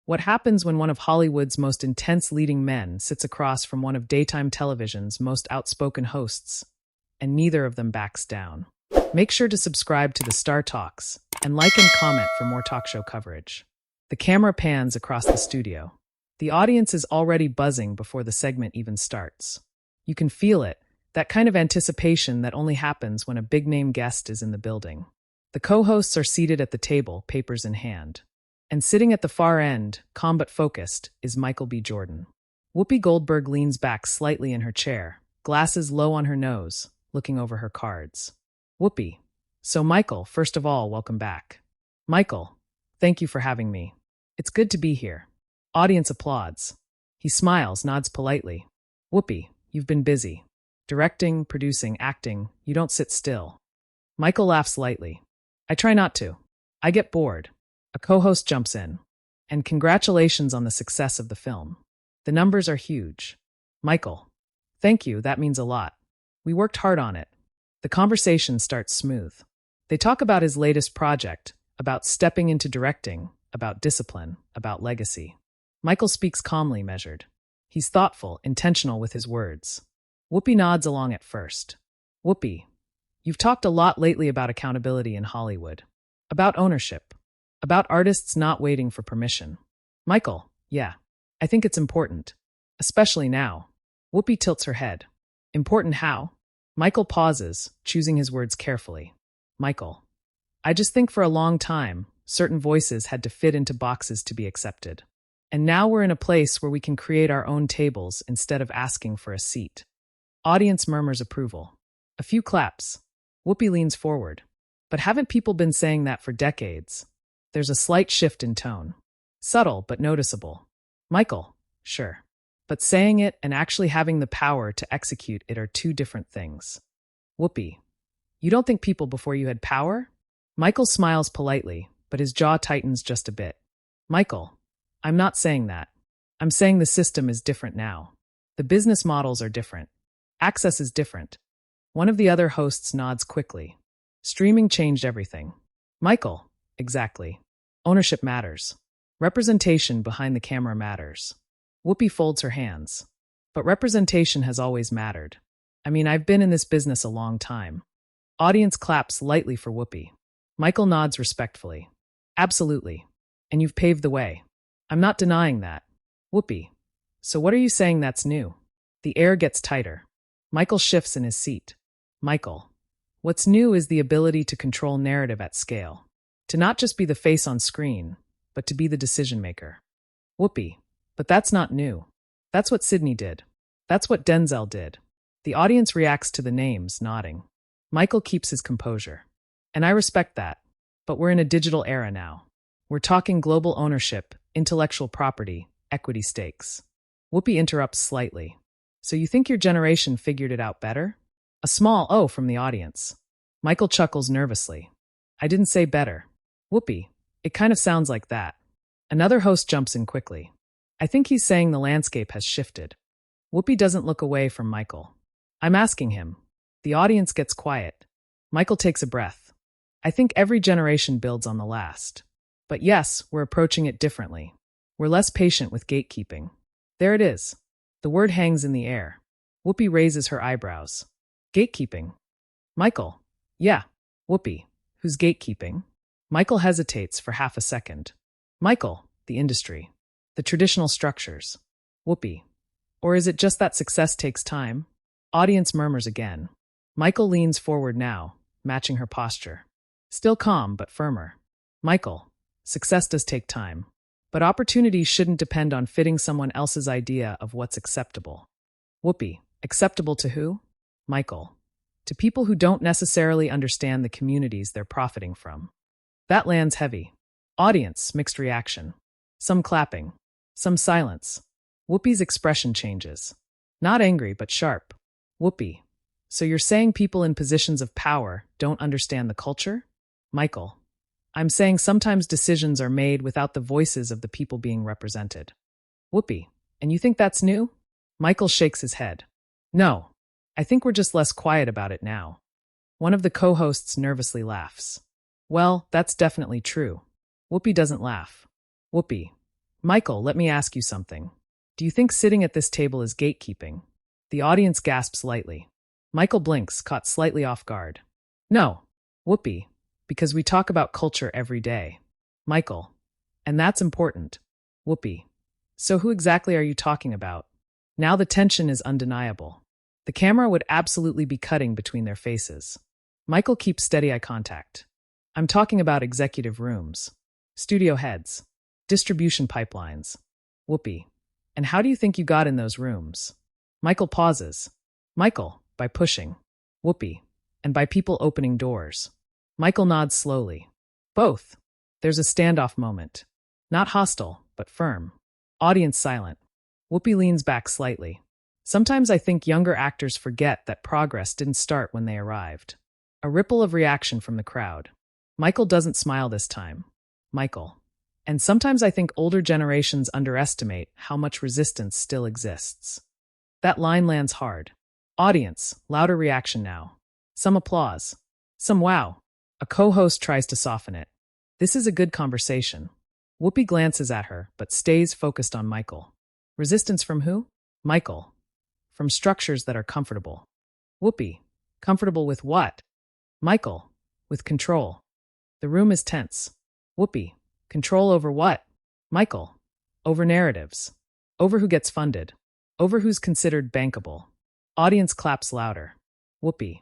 What happens when one of Hollywood's most intense leading men sits across from one of daytime television's most outspoken hosts, and neither of them backs down? Make sure to subscribe to the Star Talks and like and comment for more talk show coverage. The camera pans across the studio. The audience is already buzzing before the segment even starts. You can feel it, that kind of anticipation that only happens when a big-name guest is in the building. The co-hosts are seated at the table, papers in hand. And sitting at the far end, calm but focused, is Michael B. Jordan. Whoopi Goldberg leans back slightly in her chair, glasses low on her nose, looking over her cards. Whoopi. So Michael, first of all, welcome back. Michael, thank you for having me. It's good to be here. Audience applauds. He smiles, nods politely. Whoopi, you've been busy. Directing, producing, acting, you don't sit still. Michael laughs lightly. I try not to. I get bored. A co-host jumps in. And congratulations on the success of the film. The numbers are huge. Michael. Thank you, that means a lot. We worked hard on it. The conversation starts smooth. They talk about his latest project, about stepping into directing, about discipline, about legacy. Michael speaks calmly, measured. He's thoughtful, intentional with his words. Whoopi nods along at first. Whoopi, you've talked a lot lately about accountability in Hollywood. About ownership. About artists not waiting for permission. Michael, yeah, I think it's important. Especially now. Whoopi tilts her head. Important how? Michael pauses, choosing his words carefully. Michael, I just think for a long time, certain voices had to fit into boxes to be accepted. And now we're in a place where we can create our own tables instead of asking for a seat. Audience murmurs approval. A few claps. Whoopi leans forward. But haven't people been saying that for decades? There's a slight shift in tone. Subtle, but noticeable. Michael, sure. But saying it and actually having the power to execute it are two different things. Whoopi, you don't think people before you had power? Michael smiles politely, but his jaw tightens just a bit. Michael, I'm not saying that. I'm saying the system is different now. The business models are different. Access is different. One of the other hosts nods quickly. Streaming changed everything. Michael, exactly. Ownership matters. Representation behind the camera matters. Whoopi folds her hands. But representation has always mattered. I mean, I've been in this business a long time. Audience claps lightly for Whoopi. Michael nods respectfully. Absolutely. And you've paved the way. I'm not denying that. Whoopi, so what are you saying that's new? The air gets tighter. Michael shifts in his seat. Michael, what's new is the ability to control narrative at scale. To not just be the face on screen, but to be the decision maker. Whoopi, but that's not new. That's what Sydney did. That's what Denzel did. The audience reacts to the names, nodding. Michael keeps his composure. And I respect that. But we're in a digital era now. We're talking global ownership, intellectual property, equity stakes. Whoopi interrupts slightly. So you think your generation figured it out better? A small "oh" from the audience. Michael chuckles nervously. I didn't say better. Whoopi, it kind of sounds like that. Another host jumps in quickly. I think he's saying the landscape has shifted. Whoopi doesn't look away from Michael. I'm asking him. The audience gets quiet. Michael takes a breath. I think every generation builds on the last. But yes, we're approaching it differently. We're less patient with gatekeeping. There it is. The word hangs in the air. Whoopi raises her eyebrows. Gatekeeping. Michael. Yeah. Whoopi. Who's gatekeeping? Michael hesitates for half a second. Michael. The industry. The traditional structures. Whoopi. Or is it just that success takes time? Audience murmurs again. Michael leans forward now, matching her posture. Still calm, but firmer. Michael. Success does take time. But opportunity shouldn't depend on fitting someone else's idea of what's acceptable. Whoopi. Acceptable to who? Michael. To people who don't necessarily understand the communities they're profiting from. That lands heavy. Audience, mixed reaction. Some clapping. Some silence. Whoopi's expression changes. Not angry, but sharp. Whoopi. So you're saying people in positions of power don't understand the culture? Michael. I'm saying sometimes decisions are made without the voices of the people being represented. Whoopi. And you think that's new? Michael shakes his head. No. I think we're just less quiet about it now. One of the co-hosts nervously laughs. Well, that's definitely true. Whoopi doesn't laugh. Whoopi. Michael, let me ask you something. Do you think sitting at this table is gatekeeping? The audience gasps lightly. Michael blinks, caught slightly off guard. No. Whoopi. Because we talk about culture every day. Michael. And that's important. Whoopi. So who exactly are you talking about? Now the tension is undeniable. The camera would absolutely be cutting between their faces. Michael keeps steady eye contact. I'm talking about executive rooms, studio heads, distribution pipelines. Whoopi. And how do you think you got in those rooms? Michael pauses. Michael, by pushing. Whoopi. And by people opening doors. Michael nods slowly. Both. There's a standoff moment. Not hostile, but firm. Audience silent. Whoopi leans back slightly. Sometimes I think younger actors forget that progress didn't start when they arrived. A ripple of reaction from the crowd. Michael doesn't smile this time. Michael. And sometimes I think older generations underestimate how much resistance still exists. That line lands hard. Audience, louder reaction now. Some applause. Some wow. A co-host tries to soften it. This is a good conversation. Whoopi glances at her, but stays focused on Michael. Resistance from who? Michael. From structures that are comfortable. Whoopi. Comfortable with what? Michael. With control. The room is tense. Whoopi. Control over what? Michael. Over narratives. Over who gets funded. Over who's considered bankable. Audience claps louder. Whoopi.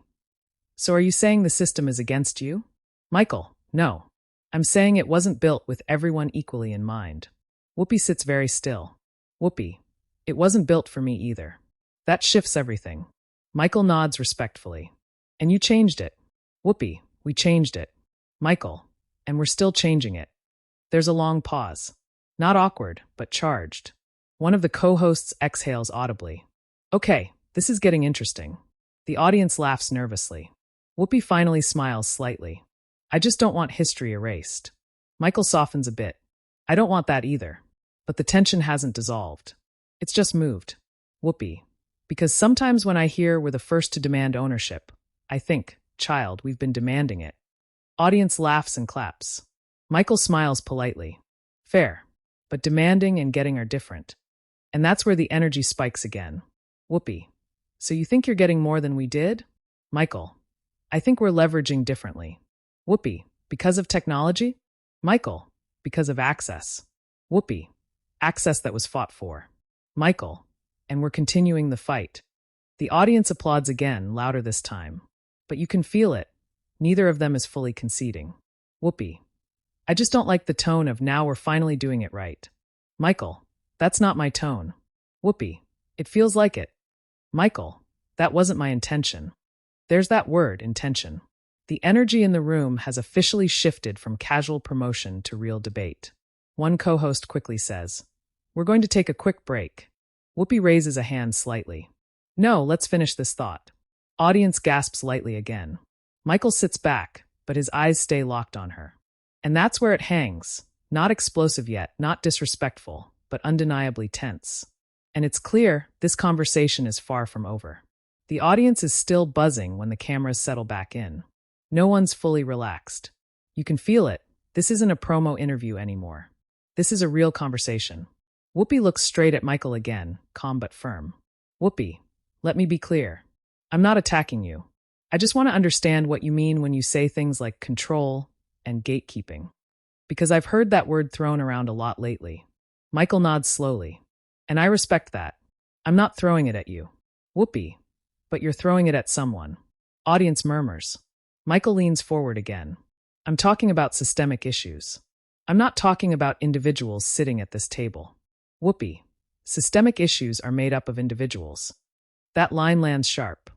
So are you saying the system is against you? Michael. No. I'm saying it wasn't built with everyone equally in mind. Whoopi sits very still. Whoopi. It wasn't built for me either. That shifts everything. Michael nods respectfully. And you changed it. Whoopi. We changed it. Michael. And we're still changing it. There's a long pause. Not awkward, but charged. One of the co-hosts exhales audibly. Okay, this is getting interesting. The audience laughs nervously. Whoopi finally smiles slightly. I just don't want history erased. Michael softens a bit. I don't want that either. But the tension hasn't dissolved. It's just moved. Whoopi. Because sometimes when I hear we're the first to demand ownership, I think, child, we've been demanding it. Audience laughs and claps. Michael smiles politely. Fair. But demanding and getting are different. And that's where the energy spikes again. Whoopi. So you think you're getting more than we did? Michael. I think we're leveraging differently. Whoopi. Because of technology? Michael. Because of access. Whoopi. Access that was fought for. Michael. And we're continuing the fight. The audience applauds again, louder this time. But you can feel it. Neither of them is fully conceding. Whoopi. I just don't like the tone of now we're finally doing it right. Michael. That's not my tone. Whoopi. It feels like it. Michael. That wasn't my intention. There's that word, intention. The energy in the room has officially shifted from casual promotion to real debate. One co-host quickly says, We're going to take a quick break. Whoopi raises a hand slightly. No, let's finish this thought. Audience gasps lightly again. Michael sits back, but his eyes stay locked on her. And that's where it hangs. Not explosive yet, not disrespectful, but undeniably tense. And it's clear this conversation is far from over. The audience is still buzzing when the cameras settle back in. No one's fully relaxed. You can feel it. This isn't a promo interview anymore. This is a real conversation. Whoopi looks straight at Michael again, calm but firm. Whoopi, let me be clear. I'm not attacking you. I just want to understand what you mean when you say things like control and gatekeeping. Because I've heard that word thrown around a lot lately. Michael nods slowly. And I respect that. I'm not throwing it at you. Whoopi, but you're throwing it at someone. Audience murmurs. Michael leans forward again. I'm talking about systemic issues. I'm not talking about individuals sitting at this table. Whoopi, systemic issues are made up of individuals. That line lands sharp.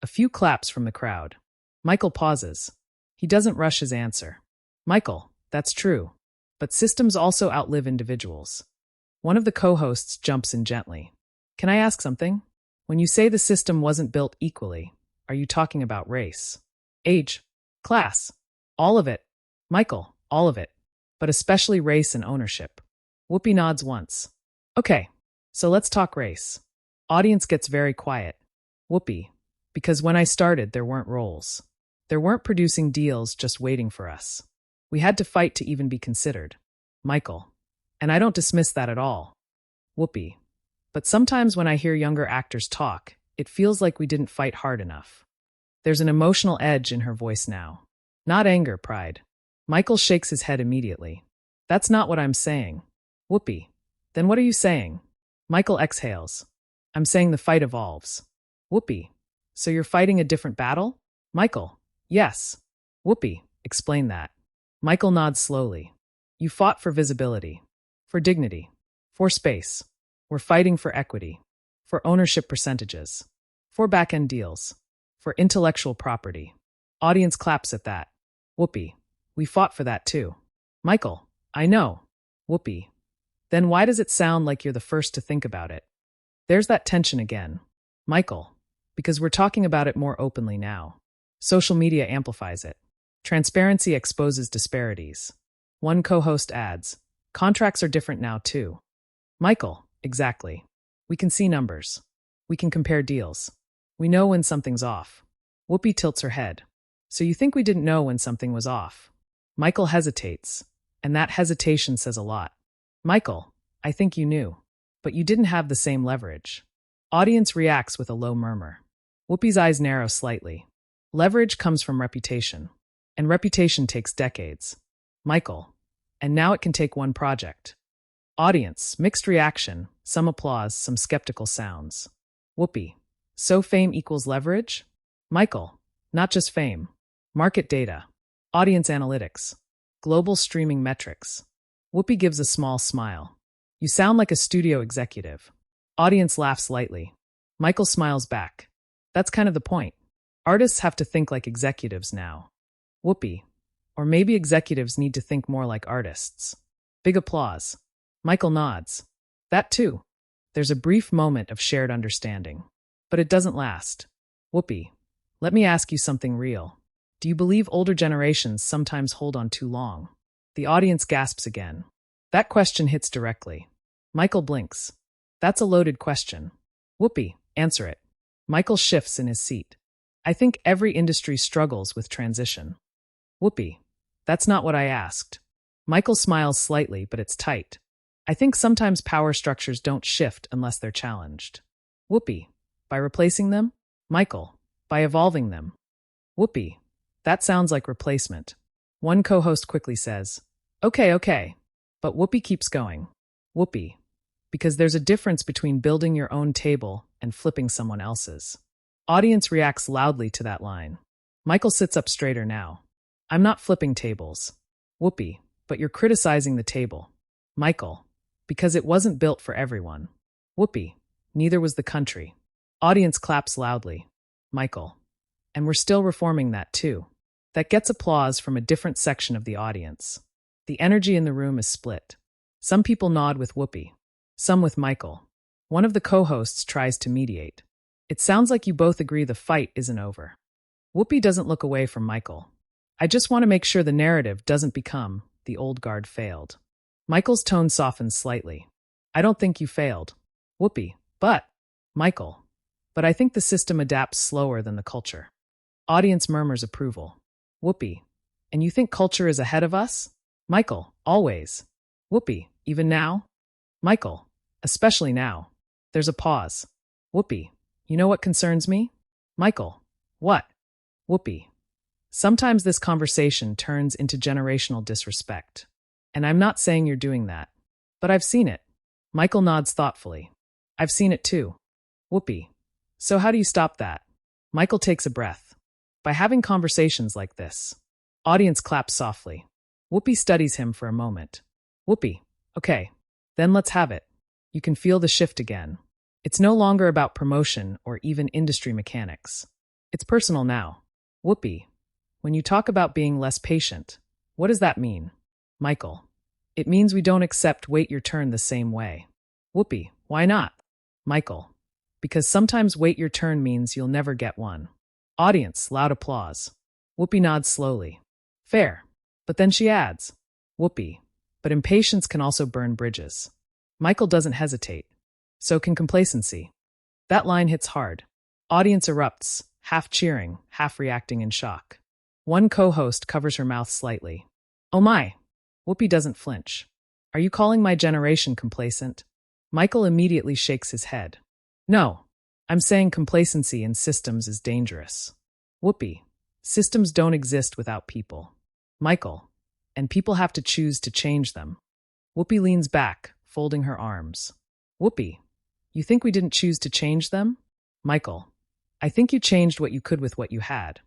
A few claps from the crowd. Michael pauses. He doesn't rush his answer. Michael, that's true. But systems also outlive individuals. One of the co-hosts jumps in gently. Can I ask something? When you say the system wasn't built equally, are you talking about race? Age? Class? All of it? Michael, all of it. But especially race and ownership. Whoopi nods once. Okay, so let's talk race. Audience gets very quiet. Whoopi, because when I started, there weren't roles. There weren't producing deals just waiting for us. We had to fight to even be considered. Michael, And I don't dismiss that at all. Whoopi. But sometimes when I hear younger actors talk, it feels like we didn't fight hard enough. There's an emotional edge in her voice now. Not anger, pride. Michael shakes his head immediately. That's not what I'm saying. Whoopi. Then what are you saying? Michael exhales. I'm saying the fight evolves. Whoopi. So you're fighting a different battle? Michael. Yes. Whoopi. Explain that. Michael nods slowly. You fought for visibility. For dignity. For space. We're fighting for equity. For ownership percentages. For back-end deals. For intellectual property. Audience claps at that. Whoopi. We fought for that too. Michael. I know. Whoopi. Then why does it sound like you're the first to think about it? There's that tension again. Michael. Because we're talking about it more openly now. Social media amplifies it. Transparency exposes disparities. One co-host adds, contracts are different now too. Michael. Exactly. We can see numbers. We can compare deals. We know when something's off. Whoopi tilts her head. So you think we didn't know when something was off? Michael hesitates, and that hesitation says a lot. Michael, I think you knew, but you didn't have the same leverage. Audience reacts with a low murmur. Whoopi's eyes narrow slightly. Leverage comes from reputation, and reputation takes decades. Michael, and now it can take one project. Audience, mixed reaction, some applause, some skeptical sounds. Whoopi, so fame equals leverage? Michael, not just fame. Market data, audience analytics, global streaming metrics. Whoopi gives a small smile. You sound like a studio executive. Audience laughs lightly. Michael smiles back. That's kind of the point. Artists have to think like executives now. Whoopi, or maybe executives need to think more like artists. Big applause. Michael nods. That too. There's a brief moment of shared understanding. But it doesn't last. Whoopi, let me ask you something real. Do you believe older generations sometimes hold on too long? The audience gasps again. That question hits directly. Michael blinks. That's a loaded question. Whoopi, answer it. Michael shifts in his seat. I think every industry struggles with transition. Whoopi, that's not what I asked. Michael smiles slightly, but it's tight. I think sometimes power structures don't shift unless they're challenged. Whoopi, by replacing them? Michael, by evolving them. Whoopi, that sounds like replacement. One co-host quickly says, Okay. But Whoopi keeps going. Whoopi, because there's a difference between building your own table and flipping someone else's. Audience reacts loudly to that line. Michael sits up straighter now. I'm not flipping tables. Whoopi, but you're criticizing the table. Michael, because it wasn't built for everyone. Whoopi, neither was the country. Audience claps loudly. Michael, and we're still reforming that too. That gets applause from a different section of the audience. The energy in the room is split. Some people nod with Whoopi, some with Michael. One of the co-hosts tries to mediate. It sounds like you both agree the fight isn't over. Whoopi doesn't look away from Michael. I just want to make sure the narrative doesn't become the old guard failed. Michael's tone softens slightly. I don't think you failed. Whoopi, but... Michael, but I think the system adapts slower than the culture. Audience murmurs approval. Whoopi, and you think culture is ahead of us? Michael, always. Whoopi, even now? Michael, especially now. There's a pause. Whoopi, you know what concerns me? Michael, what? Whoopi, sometimes this conversation turns into generational disrespect. And I'm not saying you're doing that. But I've seen it. Michael nods thoughtfully. I've seen it too. Whoopi, so how do you stop that? Michael takes a breath. By having conversations like this. Audience claps softly. Whoopi studies him for a moment. Whoopi, okay, then let's have it. You can feel the shift again. It's no longer about promotion or even industry mechanics. It's personal now. Whoopi, when you talk about being less patient, what does that mean? Michael, it means we don't accept wait your turn the same way. Whoopi, why not? Michael, because sometimes wait your turn means you'll never get one. Audience, loud applause. Whoopi nods slowly. Fair. But then she adds, Whoopi, but impatience can also burn bridges. Michael doesn't hesitate. So can complacency. That line hits hard. Audience erupts, half cheering, half reacting in shock. One co-host covers her mouth slightly. Oh my! Whoopi doesn't flinch. Are you calling my generation complacent? Michael immediately shakes his head. No, I'm saying complacency in systems is dangerous. Whoopi, systems don't exist without people. Michael, and people have to choose to change them. Whoopi leans back, folding her arms. Whoopi, you think we didn't choose to change them? Michael, I think you changed what you could with what you had.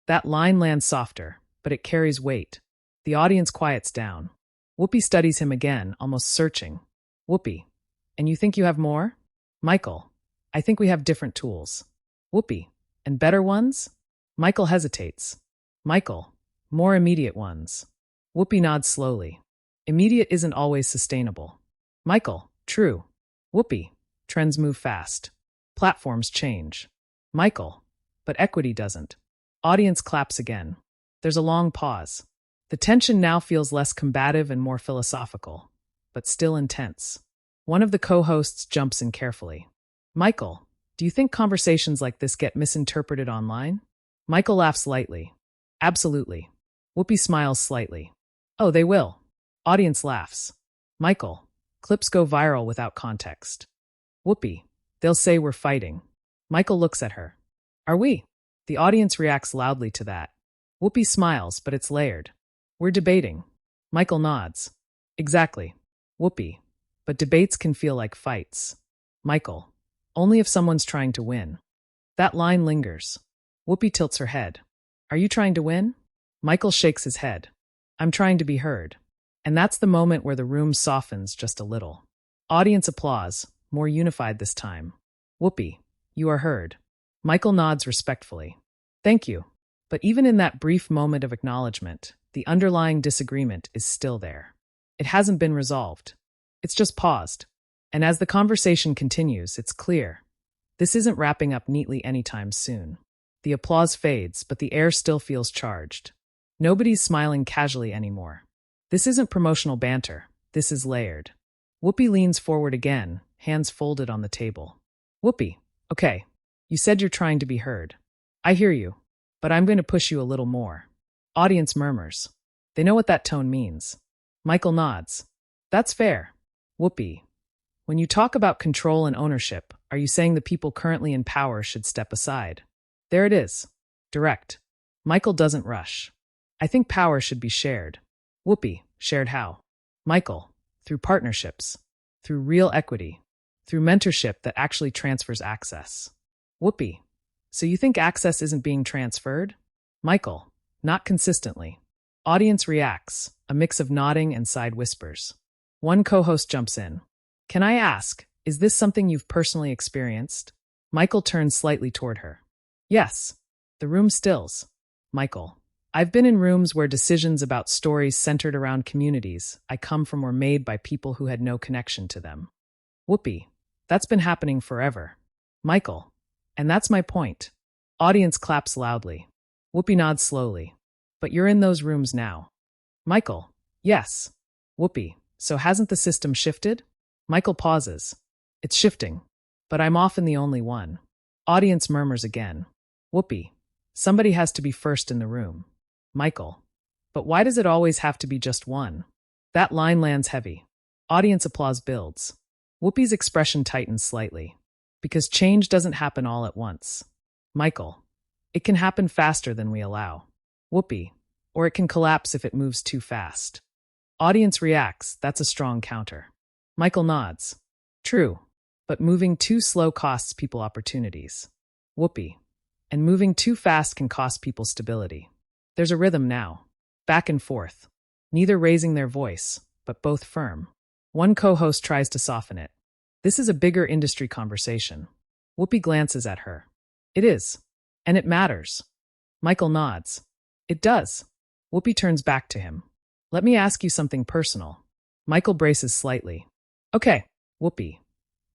That line lands softer, but it carries weight. The audience quiets down. Whoopi studies him again, almost searching. Whoopi, and you think you have more? Michael, I think we have different tools. Whoopi, and better ones? Michael hesitates. Michael, more immediate ones. Whoopi nods slowly. Immediate isn't always sustainable. Michael, true. Whoopi, trends move fast. Platforms change. Michael, but equity doesn't. Audience claps again. There's a long pause. The tension now feels less combative and more philosophical, but still intense. One of the co-hosts jumps in carefully. Michael, do you think conversations like this get misinterpreted online? Michael laughs lightly. Absolutely. Whoopi smiles slightly. Oh, they will. Audience laughs. Michael, clips go viral without context. Whoopi, they'll say we're fighting. Michael looks at her. Are we? The audience reacts loudly to that. Whoopi smiles, but it's layered. We're debating. Michael nods. Exactly. Whoopi, but debates can feel like fights. Michael, only if someone's trying to win. That line lingers. Whoopi tilts her head. Are you trying to win? Michael shakes his head. I'm trying to be heard. And that's the moment where the room softens just a little. Audience applause, more unified this time. Whoopi, you are heard. Michael nods respectfully. Thank you. But even in that brief moment of acknowledgement, the underlying disagreement is still there. It hasn't been resolved. It's just paused. And as the conversation continues, it's clear. This isn't wrapping up neatly anytime soon. The applause fades, but the air still feels charged. Nobody's smiling casually anymore. This isn't promotional banter. This is layered. Whoopi leans forward again, hands folded on the table. Whoopi, okay, you said you're trying to be heard. I hear you, but I'm going to push you a little more. Audience murmurs. They know what that tone means. Michael nods. That's fair. Whoopi, when you talk about control and ownership, are you saying the people currently in power should step aside? There it is. Direct. Michael doesn't rush. I think power should be shared. Whoopi, shared how? Michael, through partnerships, through real equity, through mentorship that actually transfers access. Whoopi, so you think access isn't being transferred? Michael, not consistently. Audience reacts, a mix of nodding and side whispers. One co-host jumps in. Can I ask, is this something you've personally experienced? Michael turns slightly toward her. Yes. The room stills. Michael, I've been in rooms where decisions about stories centered around communities I come from were made by people who had no connection to them. Whoopi, that's been happening forever. Michael, and that's my point. Audience claps loudly. Whoopi nods slowly. But you're in those rooms now. Michael, yes. Whoopi, so hasn't the system shifted? Michael pauses. It's shifting, but I'm often the only one. Audience murmurs again. Whoopi, somebody has to be first in the room. Michael, but why does it always have to be just one? That line lands heavy. Audience applause builds. Whoopi's expression tightens slightly. Because change doesn't happen all at once. Michael, it can happen faster than we allow. Whoopi, or it can collapse if it moves too fast. Audience reacts, that's a strong counter. Michael nods. True, but moving too slow costs people opportunities. Whoopi, and moving too fast can cost people stability. There's a rhythm now. Back and forth. Neither raising their voice, but both firm. One co-host tries to soften it. This is a bigger industry conversation. Whoopi glances at her. It is. And it matters. Michael nods. It does. Whoopi turns back to him. Let me ask you something personal. Michael braces slightly. Okay, Whoopi.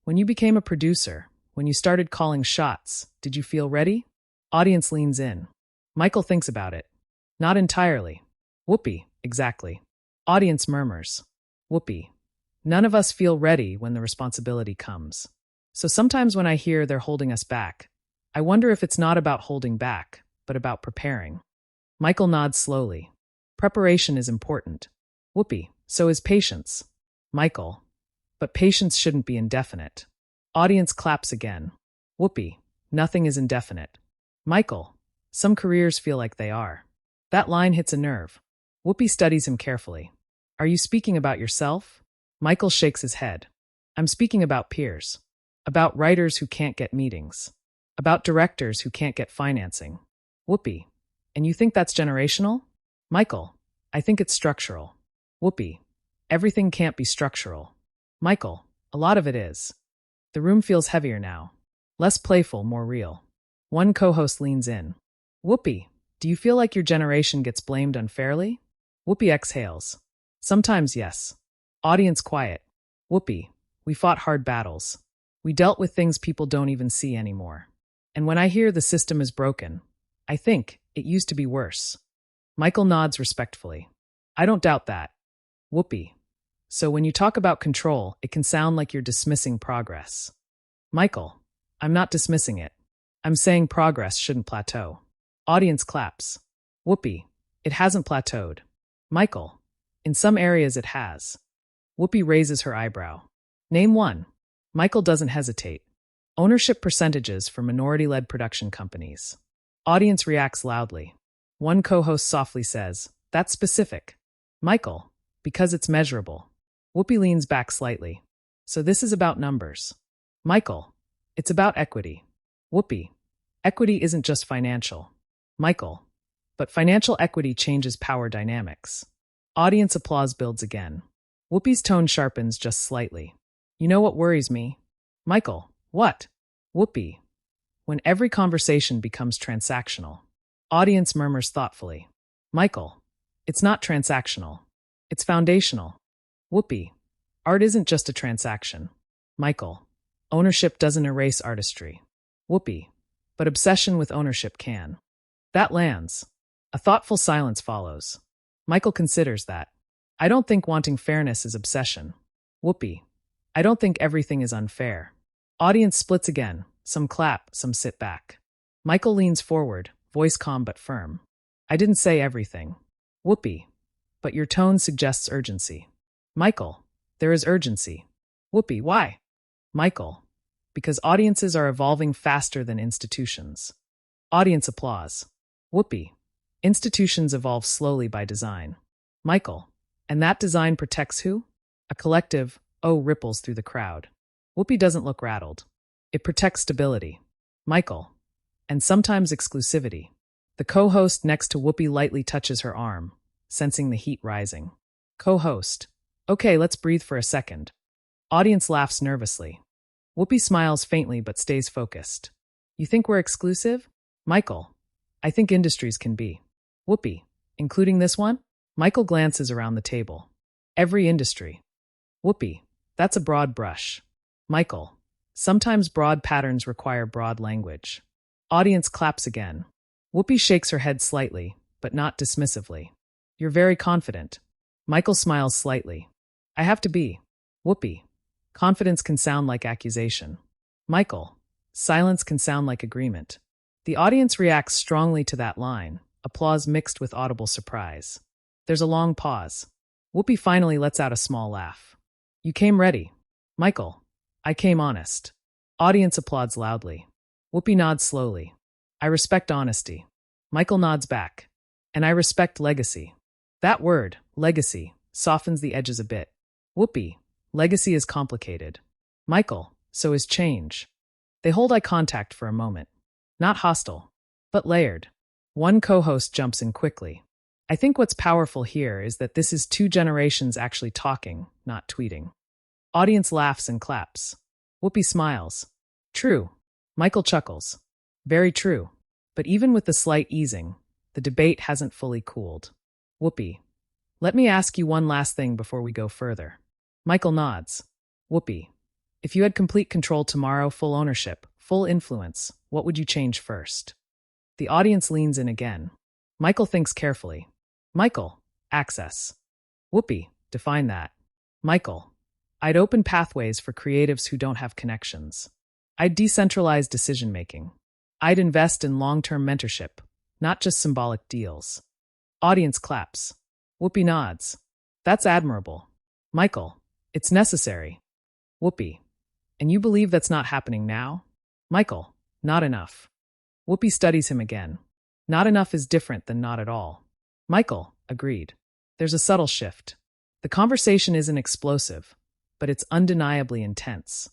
When you became a producer, when you started calling shots, did you feel ready? Audience leans in. Michael thinks about it. Not entirely. Whoopi, exactly. Audience murmurs. Whoopi. None of us feel ready when the responsibility comes. So sometimes when I hear they're holding us back, I wonder if it's not about holding back, but about preparing. Michael nods slowly. Preparation is important. Whoopi, so is patience. Michael. But patience shouldn't be indefinite. Audience claps again. Whoopi. Nothing is indefinite. Michael. Some careers feel like they are. That line hits a nerve. Whoopi studies him carefully. Are you speaking about yourself? Michael shakes his head. I'm speaking about peers. About writers who can't get meetings. About directors who can't get financing. Whoopi. And you think that's generational? Michael. I think it's structural. Whoopi. Everything can't be structural. Michael. A lot of it is. The room feels heavier now. Less playful, more real. One co-host leans in. Whoopi. Do you feel like your generation gets blamed unfairly? Whoopi exhales. Sometimes yes. Audience quiet. Whoopi. We fought hard battles. We dealt with things people don't even see anymore. And when I hear the system is broken, I think it used to be worse. Michael nods respectfully. I don't doubt that. Whoopi. So when you talk about control, it can sound like you're dismissing progress. Michael. I'm not dismissing it. I'm saying progress shouldn't plateau. Audience claps. Whoopi. It hasn't plateaued. Michael. In some areas it has. Whoopi raises her eyebrow. Name one. Michael doesn't hesitate. Ownership percentages for minority-led production companies. Audience reacts loudly. One co-host softly says, That's specific. Michael. Because it's measurable. Whoopi leans back slightly. So this is about numbers. Michael. It's about equity. Whoopi. Equity isn't just financial. Michael. But financial equity changes power dynamics. Audience applause builds again. Whoopi's tone sharpens just slightly. You know what worries me? Michael. What? Whoopi. When every conversation becomes transactional. Audience murmurs thoughtfully. Michael. It's not transactional. It's foundational. Whoopi. Art isn't just a transaction. Michael. Ownership doesn't erase artistry. Whoopi. But obsession with ownership can. That lands. A thoughtful silence follows. Michael considers that. I don't think wanting fairness is obsession. Whoopi. I don't think everything is unfair. Audience splits again. Some clap, some sit back. Michael leans forward, voice calm but firm. I didn't say everything. Whoopi. But your tone suggests urgency. Michael. There is urgency. Whoopi. Why? Michael. Because audiences are evolving faster than institutions. Audience applause. Whoopi. Institutions evolve slowly by design. Michael. And that design protects who? A collective, ripples through the crowd. Whoopi doesn't look rattled. It protects stability. Michael. And sometimes exclusivity. The co-host next to Whoopi lightly touches her arm, sensing the heat rising. Co-host. Okay, let's breathe for a second. Audience laughs nervously. Whoopi smiles faintly but stays focused. You think we're exclusive? Michael. I think industries can be. Whoopi. Including this one? Michael glances around the table. Every industry. Whoopi. That's a broad brush. Michael. Sometimes broad patterns require broad language. Audience claps again. Whoopi shakes her head slightly, but not dismissively. You're very confident. Michael smiles slightly. I have to be. Whoopi. Confidence can sound like accusation. Michael. Silence can sound like agreement. The audience reacts strongly to that line, applause mixed with audible surprise. There's a long pause. Whoopi finally lets out a small laugh. You came ready. Michael. I came honest. Audience applauds loudly. Whoopi nods slowly. I respect honesty. Michael nods back. And I respect legacy. That word, legacy, softens the edges a bit. Whoopi. Legacy is complicated. Michael. So is change. They hold eye contact for a moment. Not hostile, but layered. One co-host jumps in quickly. I think what's powerful here is that this is two generations actually talking, not tweeting. Audience laughs and claps. Whoopi smiles. True. Michael chuckles. Very true. But even with the slight easing, the debate hasn't fully cooled. Whoopi. Let me ask you one last thing before we go further. Michael nods. Whoopi. If you had complete control tomorrow, full ownership, full influence, what would you change first? The audience leans in again. Michael thinks carefully. Michael. Access. Whoopi. Define that. Michael. I'd open pathways for creatives who don't have connections. I'd decentralize decision-making. I'd invest in long-term mentorship, not just symbolic deals. Audience claps. Whoopi nods. That's admirable. Michael. It's necessary. Whoopi. And you believe that's not happening now? Michael. Not enough. Whoopi studies him again. Not enough is different than not at all. Michael. Agreed. There's a subtle shift. The conversation isn't explosive, but it's undeniably intense.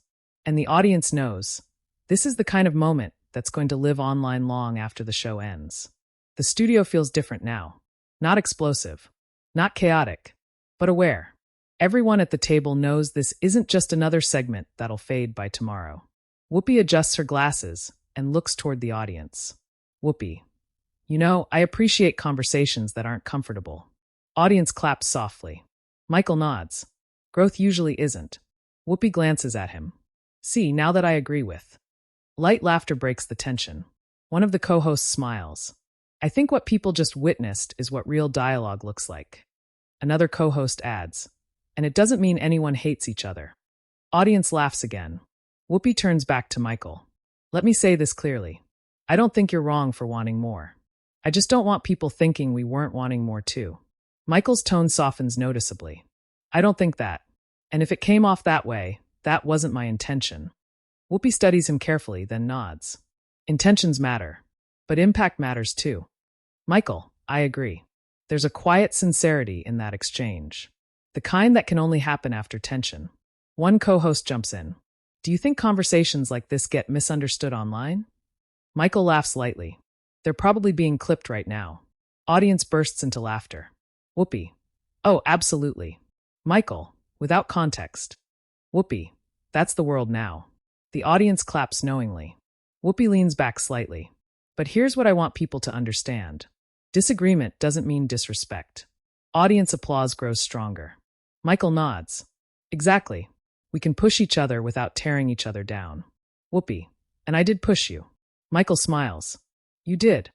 And the audience knows this is the kind of moment that's going to live online long after the show ends. The studio feels different now. Not explosive, not chaotic, but aware. Everyone at the table knows this isn't just another segment that'll fade by tomorrow. Whoopi adjusts her glasses and looks toward the audience. Whoopi. You know, I appreciate conversations that aren't comfortable. Audience claps softly. Michael nods. Growth usually isn't. Whoopi glances at him. See, now that I agree with. Light laughter breaks the tension. One of the co-hosts smiles. I think what people just witnessed is what real dialogue looks like. Another co-host adds. And it doesn't mean anyone hates each other. Audience laughs again. Whoopi turns back to Michael. Let me say this clearly. I don't think you're wrong for wanting more. I just don't want people thinking we weren't wanting more too. Michael's tone softens noticeably. I don't think that. And if it came off that way, that wasn't my intention. Whoopi studies him carefully, then nods. Intentions matter, but impact matters too. Michael, I agree. There's a quiet sincerity in that exchange. The kind that can only happen after tension. One co-host jumps in. Do you think conversations like this get misunderstood online? Michael laughs lightly. They're probably being clipped right now. Audience bursts into laughter. Whoopi. Oh, absolutely. Michael, without context. Whoopi. That's the world now. The audience claps knowingly. Whoopi leans back slightly. But here's what I want people to understand. Disagreement doesn't mean disrespect. Audience applause grows stronger. Michael nods. Exactly. We can push each other without tearing each other down. Whoopi. And I did push you. Michael smiles. You did.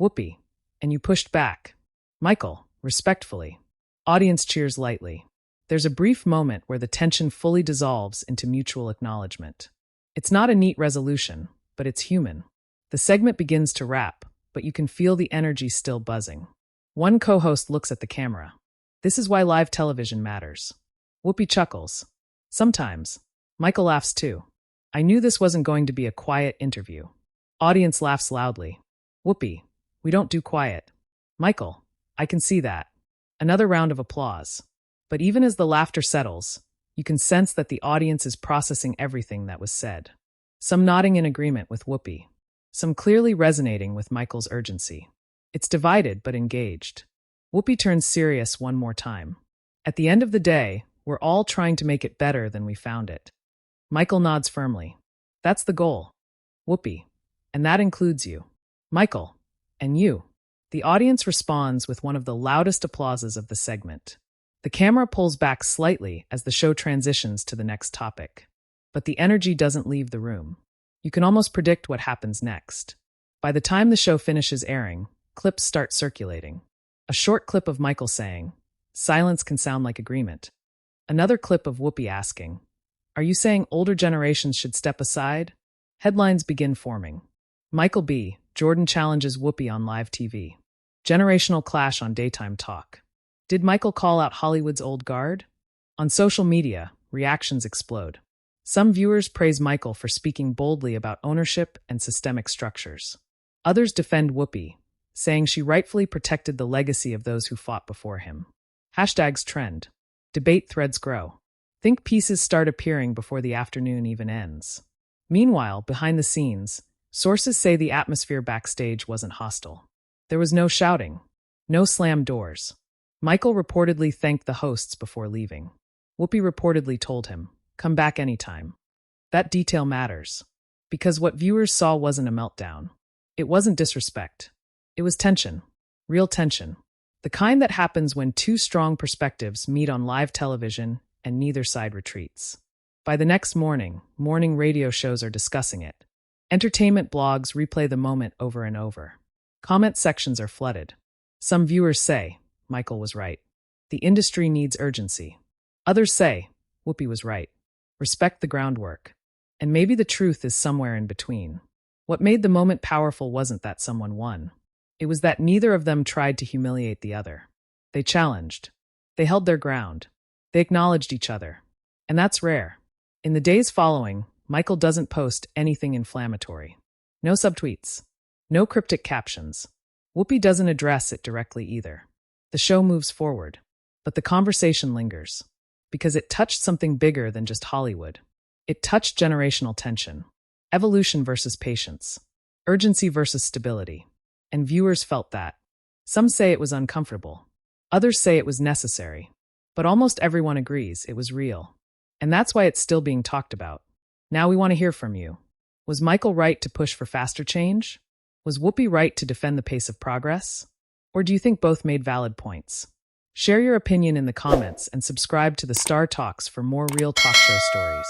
Whoopi. And you pushed back. Michael, respectfully. Audience cheers lightly. There's a brief moment where the tension fully dissolves into mutual acknowledgement. It's not a neat resolution, but it's human. The segment begins to wrap, but you can feel the energy still buzzing. One co-host looks at the camera. This is why live television matters. Whoopi chuckles. Sometimes. Michael laughs too. I knew this wasn't going to be a quiet interview. Audience laughs loudly. Whoopi, we don't do quiet. Michael, I can see that. Another round of applause. But even as the laughter settles, you can sense that the audience is processing everything that was said. Some nodding in agreement with Whoopi. Some clearly resonating with Michael's urgency. It's divided but engaged. Whoopi turns serious one more time. At the end of the day, we're all trying to make it better than we found it. Michael nods firmly. That's the goal. Whoopi. And that includes you. Michael. And you. The audience responds with one of the loudest applauses of the segment. The camera pulls back slightly as the show transitions to the next topic. But the energy doesn't leave the room. You can almost predict what happens next. By the time the show finishes airing, clips start circulating. A short clip of Michael saying, "Silence can sound like agreement." Another clip of Whoopi asking, "Are you saying older generations should step aside?" Headlines begin forming. Michael B. Jordan challenges Whoopi on live TV. Generational clash on daytime talk. Did Michael call out Hollywood's old guard? On social media, reactions explode. Some viewers praise Michael for speaking boldly about ownership and systemic structures. Others defend Whoopi, saying she rightfully protected the legacy of those who fought before him. Hashtags trend. Debate threads grow. Think pieces start appearing before the afternoon even ends. Meanwhile, behind the scenes, sources say the atmosphere backstage wasn't hostile. There was no shouting, no slammed doors. Michael reportedly thanked the hosts before leaving. Whoopi reportedly told him, "Come back anytime." That detail matters, because what viewers saw wasn't a meltdown. It wasn't disrespect. It was tension, real tension. The kind that happens when two strong perspectives meet on live television and neither side retreats. By the next morning, morning radio shows are discussing it. Entertainment blogs replay the moment over and over. Comment sections are flooded. Some viewers say, Michael was right. The industry needs urgency. Others say, Whoopi was right. Respect the groundwork. And maybe the truth is somewhere in between. What made the moment powerful wasn't that someone won. It was that neither of them tried to humiliate the other. They challenged. They held their ground. They acknowledged each other. And that's rare. In the days following, Michael doesn't post anything inflammatory. No subtweets. No cryptic captions. Whoopi doesn't address it directly either. The show moves forward, but the conversation lingers, because it touched something bigger than just Hollywood. It touched generational tension, evolution versus patience, urgency versus stability, and viewers felt that. Some say it was uncomfortable. Others say it was necessary. But almost everyone agrees it was real. And that's why it's still being talked about. Now we want to hear from you. Was Michael right to push for faster change? Was Whoopi right to defend the pace of progress? Or do you think both made valid points? Share your opinion in the comments and subscribe to the Star Talks for more real talk show stories.